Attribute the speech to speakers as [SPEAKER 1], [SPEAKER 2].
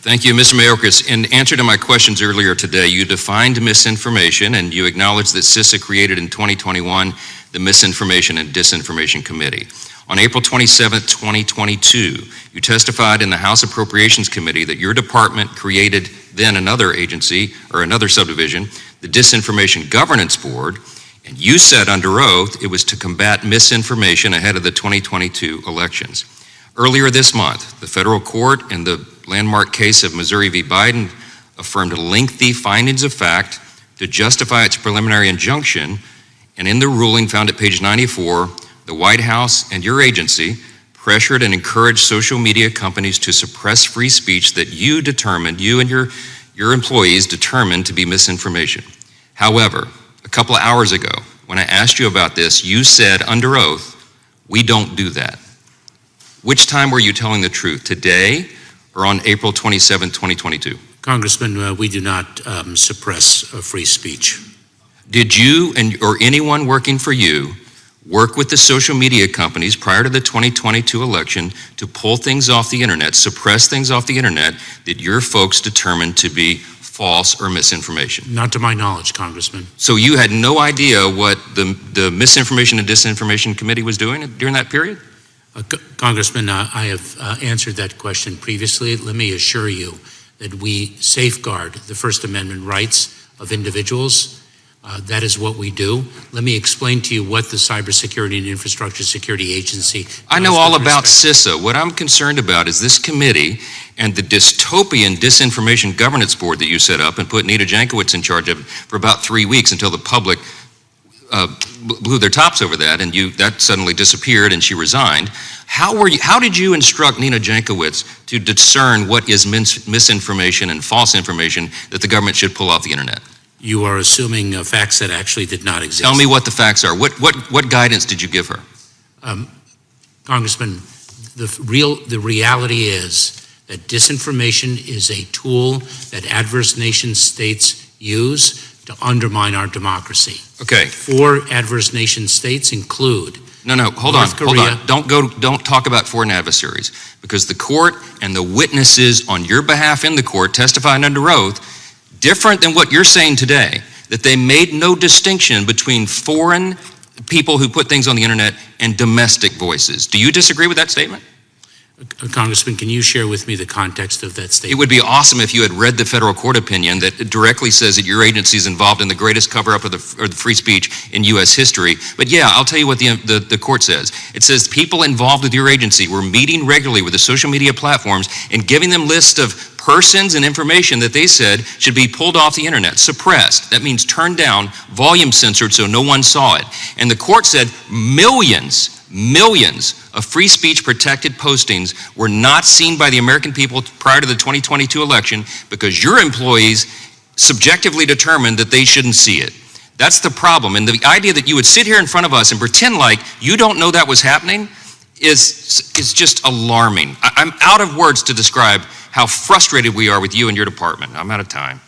[SPEAKER 1] Thank you, Mr. Mayorkas. In answer to my questions earlier today, you defined misinformation and you acknowledged that CISA created in 2021 the Misinformation and Disinformation Committee. On April 27, 2022, you testified in the House Appropriations Committee that your department created then another agency or another subdivision, the Disinformation Governance Board, and you said under oath it was to combat misinformation ahead of the 2022 elections. Earlier this month, the federal court in the landmark case of Missouri v. Biden affirmed lengthy findings of fact to justify its preliminary injunction, and in the ruling found at page 94, the White House and your agency pressured and encouraged social media companies to suppress free speech that you determined, you and your employees determined to be misinformation. However, a couple of hours ago, when I asked you about this, you said under oath, we don't do that. Which time were you telling the truth, today or on April 27, 2022?
[SPEAKER 2] Congressman, we do not suppress free speech.
[SPEAKER 1] Did you or anyone working for you work with the social media companies prior to the 2022 election to pull things off the internet, suppress things off the internet that your folks determined to be false or misinformation?
[SPEAKER 2] Not to my knowledge, Congressman.
[SPEAKER 1] So you had no idea what the Misinformation and Disinformation Committee was doing during that period?
[SPEAKER 2] Congressman, I have answered that question previously. Let me assure you that we safeguard the First Amendment rights of individuals. That is what we do. Let me explain to you what the Cybersecurity and Infrastructure Security Agency does.
[SPEAKER 1] I know all about CISA. What I'm concerned about is this committee and the dystopian Disinformation Governance Board that you set up and put Nina Jankowicz in charge of for about 3 weeks until the public blew their tops over that, and that suddenly disappeared and she resigned. How did you instruct Nina Jankowicz to discern what is misinformation and false information that the government should pull off the internet?
[SPEAKER 2] You are assuming facts that actually did not exist.
[SPEAKER 1] Tell me what the facts are. What guidance did you give her?
[SPEAKER 2] Congressman, the reality is that disinformation is a tool that adverse nation states use to undermine our democracy.
[SPEAKER 1] Okay.
[SPEAKER 2] 4 adverse nation states include
[SPEAKER 1] hold on. Don't talk about foreign adversaries, because the court and the witnesses on your behalf in the court testifying under oath, different than what you're saying today, that they made no distinction between foreign people who put things on the internet and domestic voices. Do you disagree with that statement?
[SPEAKER 2] Congressman, can you share with me the context of that statement?
[SPEAKER 1] It would be awesome if you had read the federal court opinion that directly says that your agency is involved in the greatest cover-up of the free speech in U.S. history. But yeah, I'll tell you what the court says. It says people involved with your agency were meeting regularly with the social media platforms and giving them lists of persons and information that they said should be pulled off the internet, suppressed. That means turned down, volume censored so no one saw it. And the court said millions of free speech protected postings were not seen by the American people prior to the 2022 election because your employees subjectively determined that they shouldn't see it. That's the problem. And the idea that you would sit here in front of us and pretend like you don't know that was happening is just alarming. I'm out of words to describe how frustrated we are with you and your department. I'm out of time.